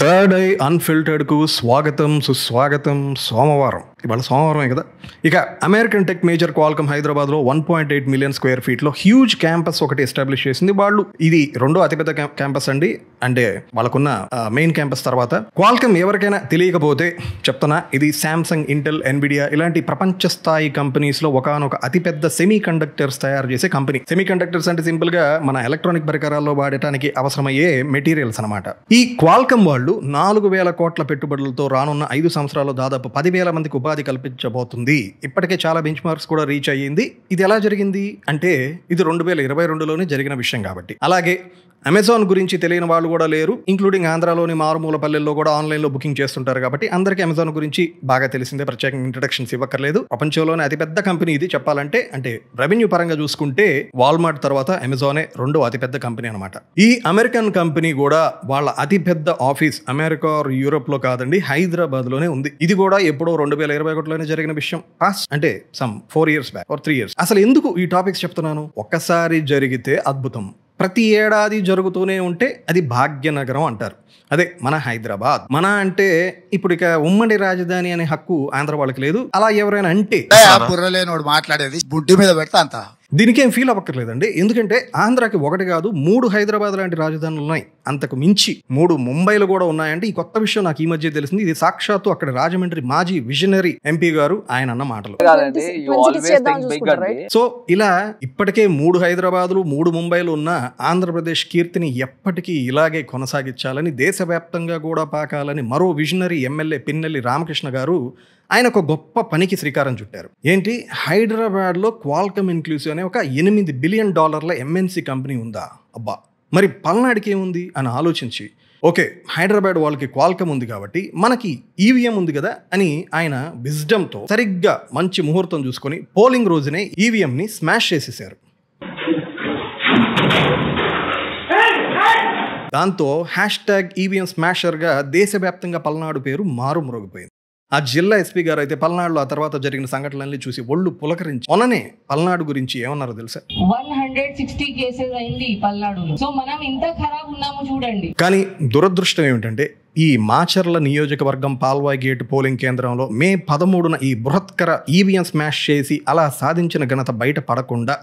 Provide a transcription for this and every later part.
Third I అన్ఫిల్టర్డ్కు స్వాగతం సుస్వాగతం. ఇవాళ సోమవారమే కదా. ఇక అమెరికన్ టెక్ మేజర్ క్వాల్కమ్ హైదరాబాద్లో 1.8 మిలియన్ స్క్వేర్ ఫీట్లో హ్యూజ్ క్యాంపస్ ఒకటి ఎస్టాబ్లిష్ చేసింది. వాళ్ళు ఇది రెండో అతిపెద్ద క్యాంపస్ అండి, అంటే వాళ్ళకున్న మెయిన్ క్యాంపస్ తర్వాత. క్వాల్కమ్ ఎవరికైనా తెలియకపోతే చెప్తున్నా, ఇది శాంసంగ్, ఇంటెల్, ఎన్విడియా ఇలాంటి ప్రపంచ స్థాయి కంపెనీస్లో ఒకనొక అతిపెద్ద సెమీ కండక్టర్స్ తయారు చేసే కంపెనీ. సెమీ కండక్టర్స్ అంటే సింపుల్గా మన ఎలక్ట్రానిక్ పరికరాల్లో వాడటానికి అవసరమయ్యే మెటీరియల్స్ అనమాట. ఈ క్వాల్కమ్ వాళ్ళు 4,000 కోట్ల పెట్టుబడులతో రానున్న 5 సంవత్సరాల్లో దాదాపు 10,000 మందికి ఉపాధి కల్పించబోతుంది. ఇప్పటికే చాలా బెంచ్ మార్క్స్ కూడా రీచ్ అయ్యింది. ఇది ఎలా జరిగింది అంటే ఇది 2022లోనే జరిగిన విషయం కాబట్టి. అలాగే అమెజాన్ గురించి తెలియని వాళ్ళు కూడా లేరు, ఇంక్లూడింగ్ ఆంధ్రాలోని మారుమూల పల్లెల్లో కూడా ఆన్లైన్లో బుకింగ్ చేస్తుంటారు కాబట్టి అందరికీ అమెజాన్ గురించి బాగా తెలిసిందే, ప్రత్యేకంగా ఇంట్రడక్షన్స్ ఇవ్వక్కర్లేదు. ప్రపంచంలోనే అతిపెద్ద కంపెనీ ఇది చెప్పాలంటే. అంటే రెవెన్యూ పరంగా చూసుకుంటే వాల్మార్ట్ తర్వాత అమెజానే రెండో అతిపెద్ద కంపెనీ అనమాట. ఈ అమెరికన్ కంపెనీ కూడా వాళ్ళ అతిపెద్ద ఆఫీస్ అమెరికా యూరోప్ లో కాదండి, హైదరాబాద్ లోనే ఉంది. ఇది కూడా ఎప్పుడో 2021లోనే జరిగిన విషయం. అంటే some 4 years back or 3 years. అసలు ఎందుకు ఈ టాపిక్స్ చెప్తున్నాను? ఒక్కసారి జరిగితే అద్భుతం, ప్రతి ఏడాది జరుగుతూనే ఉంటే అది భాగ్యనగరం అంటారు. అదే మన హైదరాబాద్. మన అంటే ఇప్పుడు ఇక ఉమ్మడి రాజధాని అనే హక్కు ఆంధ్ర వాళ్ళకి లేదు. అలా ఎవరైనా అంటే మాట్లాడేది బుడ్డి మీద పెడతా అంత దీనికేం ఫీల్ అవ్వక్కర్లేదండి. ఎందుకంటే ఆంధ్రాకి 1 కాదు 3 హైదరాబాద్ లాంటి రాజధానులు ఉన్నాయి, అంతకు మించి 3 ముంబైలు కూడా ఉన్నాయంటే. ఈ కొత్త విషయం నాకు ఈ మధ్య తెలిసింది. ఇది సాక్షాత్తు అక్కడ రాజమండ్రి మాజీ విజనరీ ఎంపీ గారు ఆయన అన్న మాటలు. సో ఇలా ఇప్పటికే 3 హైదరాబాదులు 3 ముంబైలు ఉన్న ఆంధ్రప్రదేశ్ కీర్తిని ఎప్పటికీ ఇలాగే కొనసాగించాలని, దేశవ్యాప్తంగా కూడా పాకాలని మరో విజనరీ ఎమ్మెల్యే పిన్నెల్లి రామకృష్ణ గారు ఆయన ఒక గొప్ప పనికి శ్రీకారం చుట్టారు. ఏంటి? హైదరాబాద్లో క్వాల్కమ్ ఇన్క్లూసివ్ అనే ఒక $8 బిలియన్ ఎంఎన్సీ కంపెనీ ఉందా? అబ్బా, మరి పల్నాడుకి ఏముంది అని ఆలోచించి, ఓకే హైదరాబాద్ వాళ్ళకి క్వాల్కమ్ ఉంది కాబట్టి మనకి ఈవీఎం ఉంది కదా అని ఆయన విజ్డమ్తో సరిగ్గా మంచి ముహూర్తం చూసుకొని పోలింగ్ రోజునే ఈవీఎంని స్మాష్ చేసేసారు. దాంతో #ఈవీఎం స్మాషర్గా దేశవ్యాప్తంగా పల్నాడు పేరు మారుమ్రోగిపోయింది. ఆ జిల్లా ఎస్పీ గారు అయితే పల్నాడులో ఆ తర్వాత జరిగిన సంఘటనల్ని చూసి ఒళ్ళు పులకరించి మొన్ననే పల్నాడు గురించి ఏమన్నారో తెలుసా? 160 కేసెస్ అయింది పల్నాడులో. సో మనం ఇంత ఖరాబ్ ఉన్నాము చూడండి. కానీ దురదృష్టం ఏమిటంటే ఈ మాచర్ల నియోజకవర్గం పాల్వాయి గేట్ పోలింగ్ కేంద్రంలో మే 13న ఈ బృహత్కర ఈవీఎం స్మాష్ చేసి అలా సాధించిన ఘనత బయట పడకుండా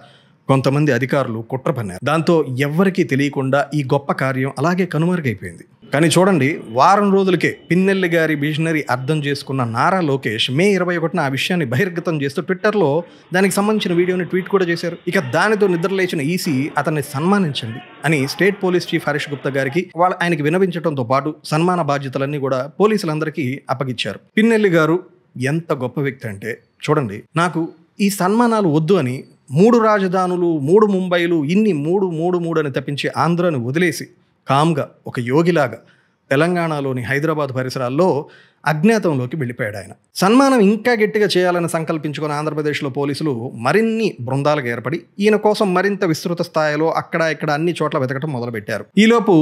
కొంతమంది అధికారులు కుట్ర పన్నారు. దాంతో ఎవ్వరికీ తెలియకుండా ఈ గొప్ప కార్యం అలాగే కనుమరుగైపోయింది. కానీ చూడండి, వారం రోజులకే పిన్నెల్లి గారి విజనరీ అర్థం చేసుకున్న నారా లోకేష్ మే 21న ఆ విషయాన్ని బహిర్గతం చేస్తూ ట్విట్టర్లో దానికి సంబంధించిన వీడియోని ట్వీట్ కూడా చేశారు. ఇక దానితో నిద్రలేచిన ఈసీ అతన్ని సన్మానించండి అని state police chief Harish Gupta గారికి ఆయనకి వినవించడంతో పాటు సన్మాన బాధ్యతలన్నీ కూడా పోలీసులందరికీ అప్పగించారు. పిన్నెల్లి గారు ఎంత గొప్ప వ్యక్తి అంటే చూడండి, నాకు ఈ సన్మానాలు వద్దు అని 3 రాజధానులు 3 ముంబైలు ఇన్ని 3 అని తప్పించి ఆంధ్రాని వదిలేసి కామ్గా ఒక యోగిలాగా తెలంగాణలోని హైదరాబాద్ పరిసరాల్లో అజ్ఞాతంలోకి వెళ్ళిపోయాడు ఆయన. సన్మానం ఇంకా గట్టిగా చేయాలని సంకల్పించుకున్న ఆంధ్రప్రదేశ్లో పోలీసులు మరిన్ని బృందాలుగా ఏర్పడి ఈయన కోసం మరింత విస్తృత స్థాయిలో అక్కడ ఇక్కడ అన్ని చోట్ల వెతకడం మొదలుపెట్టారు. ఈలోపు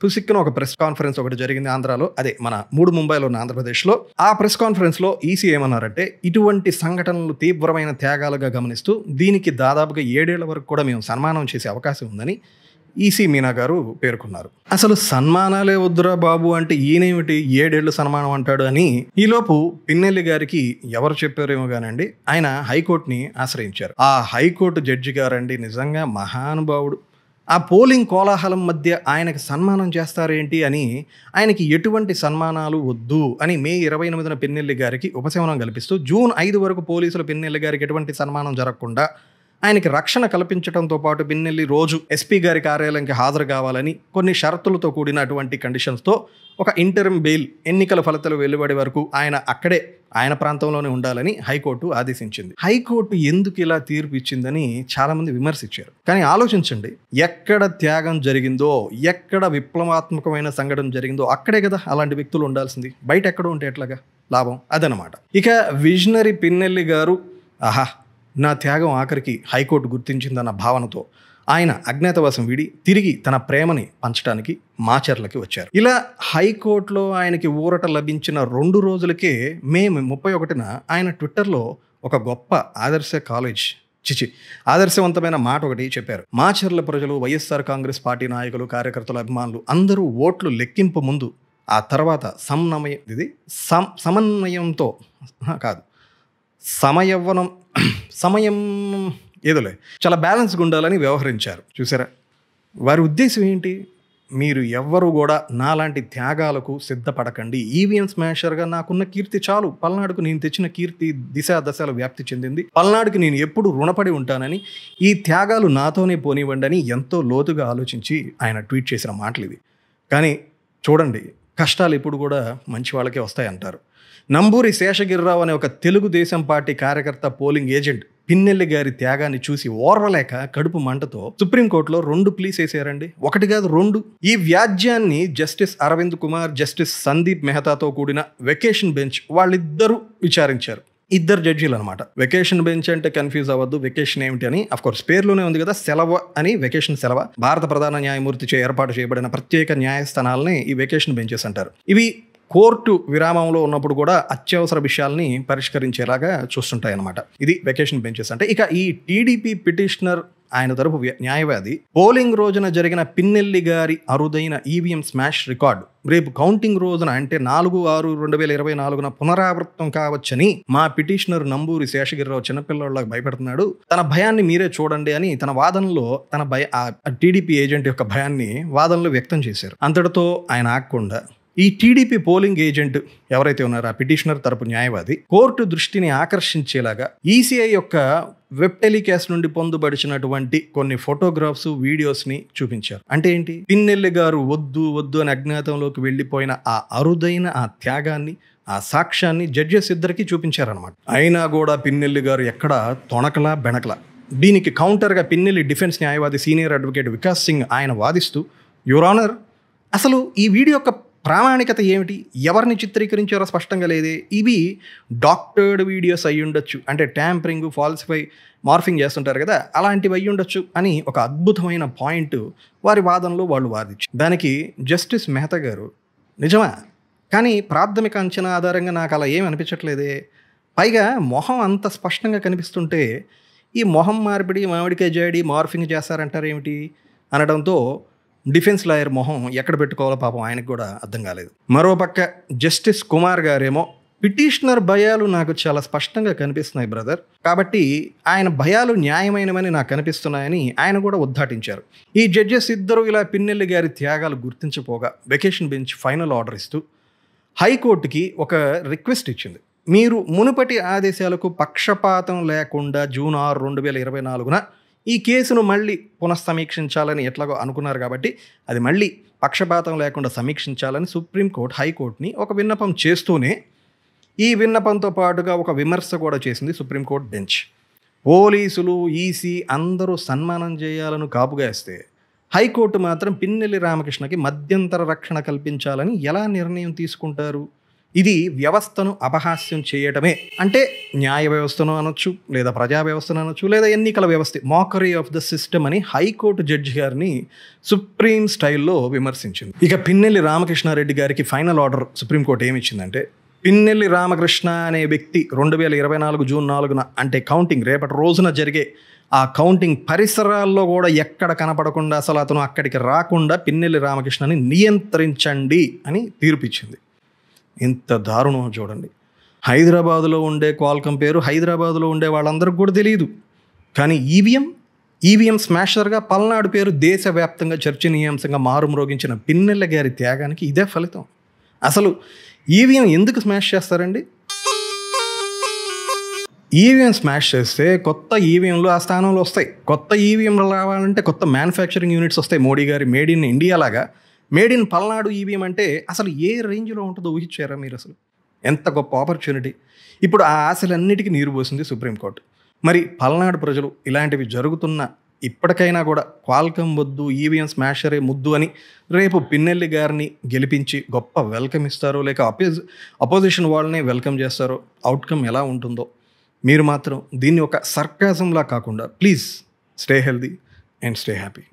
పుసిక్కిన ఒక ప్రెస్ కాన్ఫరెన్స్ ఒకటి జరిగింది ఆంధ్రాలో, అదే మన 3 ముంబైలో ఉన్న ఆంధ్రప్రదేశ్లో. ఆ ప్రెస్ కాన్ఫరెన్స్లో ఈసీ ఏమన్నారంటే, ఇటువంటి సంఘటనలు తీవ్రమైన త్యాగాలుగా గమనిస్తూ దీనికి దాదాపుగా 7 ఏళ్ల వరకు కూడా మేము సన్మానం చేసే అవకాశం ఉందని ఈసీ మీనా గారు పేర్కొన్నారు. అసలు సన్మానాలే వద్దురా బాబు అంటే ఈయనేమిటి 7 ఏళ్ళు సన్మానం అంటాడు అని ఈలోపు పిన్నెల్లి గారికి ఎవరు చెప్పారేమో కానండి, ఆయన హైకోర్టుని ఆశ్రయించారు. ఆ హైకోర్టు జడ్జి గారండి నిజంగా మహానుభావుడు. ఆ పోలింగ్ కోలాహలం మధ్య ఆయనకి సన్మానం చేస్తారేంటి అని, ఆయనకి ఎటువంటి సన్మానాలు వద్దు అని మే 28న పిన్నెల్లి గారికి ఉపశమనం కల్పిస్తూ జూన్ 5 వరకు పోలీసులు పిన్నెల్లి గారికి ఎటువంటి సన్మానం జరగకుండా ఆయనకి రక్షణ కల్పించడంతో పాటు పిన్నెల్లి రోజు ఎస్పీ గారి కార్యాలయానికి హాజరు కావాలని కొన్ని షరతులతో కూడినటువంటి కండిషన్స్తో ఒక ఇంటరిమ్ బెయిల్ ఎన్నికల ఫలితాలు వెలువడే వరకు ఆయన అక్కడే ఆయన ప్రాంతంలోనే ఉండాలని హైకోర్టు ఆదేశించింది. హైకోర్టు ఎందుకు ఇలా తీర్పు ఇచ్చిందని చాలామంది విమర్శించారు. కానీ ఆలోచించండి, ఎక్కడ త్యాగం జరిగిందో, ఎక్కడ విప్లవాత్మకమైన సంఘటన జరిగిందో అక్కడే కదా అలాంటి వ్యక్తులు ఉండాల్సింది. బయట ఎక్కడ ఉంటే ఎట్లాగా లాభం? అదనమాట. ఇక విజనరీ పిన్నెల్లి గారు ఆహా నా త్యాగం ఆఖరికి హైకోర్టు గుర్తించిందన్న భావనతో ఆయన అజ్ఞాతవాసం వీడి తిరిగి తన ప్రేమని పంచడానికి మాచర్లకి వచ్చారు. ఇలా హైకోర్టులో ఆయనకి ఊరట లభించిన 2 రోజులకే మే 31న ఆయన ట్విట్టర్లో ఒక గొప్ప ఆదర్శవంతమైన మాట ఒకటి చెప్పారు. మాచర్ల ప్రజలు, వైఎస్ఆర్ కాంగ్రెస్ పార్టీ నాయకులు, కార్యకర్తలు, అభిమానులు అందరూ ఓట్లు లెక్కింపు ముందు ఆ తర్వాత సమన్వయంతో కాదు సమయవ్వనం సమయం ఏదోలే చాలా బ్యాలెన్స్గా ఉండాలని వ్యవహరించారు. చూసారా, వారి ఉద్దేశం ఏంటి? మీరు ఎవ్వరు కూడా నాలాంటి త్యాగాలకు సిద్ధపడకండి. ఈవీఎం స్మాషర్గా నాకున్న కీర్తి చాలు, పల్నాడుకు నేను తెచ్చిన కీర్తి దశలు వ్యాప్తి చెందింది, పల్నాడుకి నేను ఎప్పుడు రుణపడి ఉంటానని, ఈ త్యాగాలు నాతోనే పోనివ్వండి అని ఎంతో లోతుగా ఆలోచించి ఆయన ట్వీట్ చేసిన మాటలు ఇవి. కానీ చూడండి, కష్టాలు ఇప్పుడు కూడా మంచి వాళ్ళకే వస్తాయంటారు. నంబూరి శేషగిరిరావు అనే ఒక తెలుగుదేశం పార్టీ కార్యకర్త, పోలింగ్ ఏజెంట్ పిన్నెల్లి గారి త్యాగాన్ని చూసి ఓర్వలేక కడుపు మంటతో సుప్రీంకోర్టులో 2 ప్లీస్ వేసారండి. 1 కాదు 2. ఈ వ్యాజ్యాన్ని జస్టిస్ అరవింద్ కుమార్, జస్టిస్ సందీప్ మెహతాతో కూడిన వెకేషన్ బెంచ్ వాళ్ళిద్దరూ విచారించారు. 2 జడ్జీలు అనమాట. వెకేషన్ బెంచ్ అంటే కన్ఫ్యూజ్ అవ్వద్దు, వెకేషన్ ఏమిటి అని. అఫ్కోర్స్ పేర్లోనే ఉంది కదా, సెలవు అని. వెకేషన్ సెలవు భారత ప్రధాన న్యాయమూర్తిచే ఏర్పాటు చేయబడిన ప్రత్యేక న్యాయస్థానాలని ఈ వెకేషన్ బెంచెస్ అంటారు. ఇవి కోర్టు విరామంలో ఉన్నప్పుడు కూడా అత్యవసర విషయాల్ని పరిష్కరించేలాగా చూస్తుంటాయి అన్నమాట. ఇది వెకేషన్ బెంచెస్ అంటే. ఇక ఈ టీడీపీ పిటిషనర్, ఆయన తరపు న్యాయవాది, పోలింగ్ రోజున జరిగిన పిన్నెల్లి గారి అరుదైన ఈవీఎం స్మాష్ రికార్డు రేపు కౌంటింగ్ రోజున అంటే 4/6/2024 పునరావృతం కావచ్చని మా పిటిషనర్ నంబూరి శేషగిరిరావు చిన్నపిల్లలకు భయపెడుతున్నాడు, తన భయాన్ని మీరే చూడండి అని తన వాదనలో టీడీపీ ఏజెంట్ యొక్క భయాన్ని వాదనలో వ్యక్తం చేశారు. అంతటితో ఆయన ఆగకుండా ఈ టీడీపీ పోలింగ్ ఏజెంట్ ఎవరైతే ఉన్నారో ఆ పిటిషనర్ తరపు న్యాయవాది కోర్టు దృష్టిని ఆకర్షించేలాగా ఈసీఐ యొక్క వెబ్ టెలికాస్ట్ నుండి పొందుపరిచినటువంటి కొన్ని ఫోటోగ్రాఫ్స్, వీడియోస్ని చూపించారు. అంటే ఏంటి? పిన్నెల్లి గారు వద్దు అని అజ్ఞాతంలోకి వెళ్ళిపోయిన ఆ అరుదైన ఆ త్యాగాన్ని, ఆ సాక్ష్యాన్ని జడ్జెస్ ఇద్దరికి చూపించారనమాట. అయినా కూడా పిన్నెల్లి గారు ఎక్కడ తొణకలా బెణకలా. దీనికి కౌంటర్గా పిన్నెల్లి డిఫెన్స్ న్యాయవాది సీనియర్ అడ్వకేట్ వికాస్ సింగ్ ఆయన వాదిస్తూ, యువర్ ఆనర్, అసలు ఈ వీడియో యొక్క ప్రామాణికత ఏమిటి, ఎవరిని చిత్రీకరించారో స్పష్టంగా లేదే, ఇవి డాక్టర్డ్ వీడియోస్ అయ్యి ఉండొచ్చు, అంటే ట్యాంపరింగ్, ఫాల్సిఫై, మార్ఫింగ్ చేస్తుంటారు కదా, అలాంటివి అయ్యి ఉండొచ్చు అని ఒక అద్భుతమైన పాయింట్ వారి వాదనలో వాళ్ళు వాదించారు. దానికి జస్టిస్ మెహతా గారు, నిజమా, కానీ ప్రాథమిక అంచనా ఆధారంగా నాకు అలా ఏమి అనిపించట్లేదే, పైగా మొహం అంత స్పష్టంగా కనిపిస్తుంటే ఈ మొహం మార్పిడి, మామిడికాయ జాడి, మార్ఫింగ్ చేస్తారంటారు ఏమిటి అనడంతో డిఫెన్స్ లాయర్ మొహం ఎక్కడ పెట్టుకోవాలో పాపం ఆయనకు కూడా అర్థం కాలేదు. మరోపక్క జస్టిస్ కుమార్ గారేమో, పిటిషనర్ భయాలు నాకు చాలా స్పష్టంగా కనిపిస్తున్నాయి బ్రదర్, కాబట్టి ఆయన భయాలు న్యాయమైనవని నాకు కనిపిస్తున్నాయని ఆయన కూడా ఉద్ఘాటించారు. ఈ జడ్జెస్ ఇద్దరు ఇలా పిన్నెల్లి గారి త్యాగాలు గుర్తించపోగా వెకేషన్ బెంచ్ ఫైనల్ ఆర్డర్ ఇస్తూ హైకోర్టుకి ఒక రిక్వెస్ట్ ఇచ్చింది. మీరు మునుపటి ఆదేశాలకు పక్షపాతం లేకుండా జూన్ 6, 2024 ఈ కేసును మళ్ళీ పునఃసమీక్షించాలని ఎట్లాగో అనుకున్నారు కాబట్టి అది మళ్ళీ పక్షపాతం లేకుండా సమీక్షించాలని సుప్రీంకోర్టు హైకోర్టుని ఒక విన్నపం చేస్తూనే ఈ విన్నపంతో పాటుగా ఒక విమర్శ కూడా చేసింది సుప్రీంకోర్టు బెంచ్. పోలీసులు, ఈసీ అందరూ సన్మానం చేయాలని కాపుగా వేస్తే హైకోర్టు మాత్రం పిన్నెల్లి రామకృష్ణకి మధ్యంతర రక్షణ కల్పించాలని ఎలా నిర్ణయం తీసుకుంటారు? ఇది వ్యవస్థను అపహాస్యం చేయటమే. అంటే న్యాయ వ్యవస్థను అనొచ్చు, లేదా ప్రజా వ్యవస్థను అనొచ్చు, లేదా ఎన్నికల వ్యవస్థ, మాకరీ ఆఫ్ ద సిస్టమ్ అని హైకోర్టు జడ్జి గారిని సుప్రీం స్టైల్లో విమర్శించింది. ఇక పిన్నెల్లి రామకృష్ణారెడ్డి గారికి ఫైనల్ ఆర్డర్ సుప్రీంకోర్టు ఏమిచ్చిందంటే, పిన్నెల్లి రామకృష్ణ అనే వ్యక్తి 2024 జూన్ 4 అంటే కౌంటింగ్ రేపటి రోజున జరిగే ఆ కౌంటింగ్ పరిసరాల్లో కూడా ఎక్కడ కనపడకుండా, అసలు అతను అక్కడికి రాకుండా పిన్నెల్లి రామకృష్ణని నియంత్రించండి అని తీర్పిచ్చింది. ఇంత దారుణం చూడండి. హైదరాబాదులో ఉండే క్వాల్కమ్ పేరు హైదరాబాదులో ఉండే వాళ్ళందరికీ కూడా తెలియదు, కానీ ఈవీఎం స్మాషర్గా పల్నాడు పేరు దేశవ్యాప్తంగా చర్చనీయాంశంగా మారుమ్రోగించిన పిన్నెల్లి గారి త్యాగానికి ఇదే ఫలితం. అసలు ఈవీఎం ఎందుకు స్మాష్ చేస్తారండి? ఈవీఎం స్మాష్ చేస్తే కొత్త ఈవీఎంలు ఆ స్థానంలో వస్తాయి. కొత్త ఈవీఎంలు రావాలంటే కొత్త మ్యానుఫ్యాక్చరింగ్ యూనిట్స్ వస్తాయి. మోడీ గారి మేడ్ ఇన్ ఇండియా లాగా మేడ్ ఇన్ పల్నాడు ఈవీఎం అంటే అసలు ఏ రేంజ్లో ఉంటుందో ఊహించారా మీరు? అసలు ఎంత గొప్ప ఆపర్చునిటీ. ఇప్పుడు ఆ ఆశలన్నిటికీ నీరు పోసింది సుప్రీంకోర్టు. మరి పల్నాడు ప్రజలు ఇలాంటివి జరుగుతున్న ఇప్పటికైనా కూడా క్వాల్కమ్ వద్దు, ఈవీఎం స్మాషరే ముద్దు అని రేపు పిన్నెల్లి గారిని గెలిపించి గొప్ప వెల్కమ్ ఇస్తారో, లేక అపోజిషన్ వాళ్ళని వెల్కమ్ చేస్తారో, అవుట్కమ్ ఎలా ఉంటుందో మీరు మాత్రం దీన్ని ఒక సర్కాజంలా కాకుండా please stay healthy and stay happy.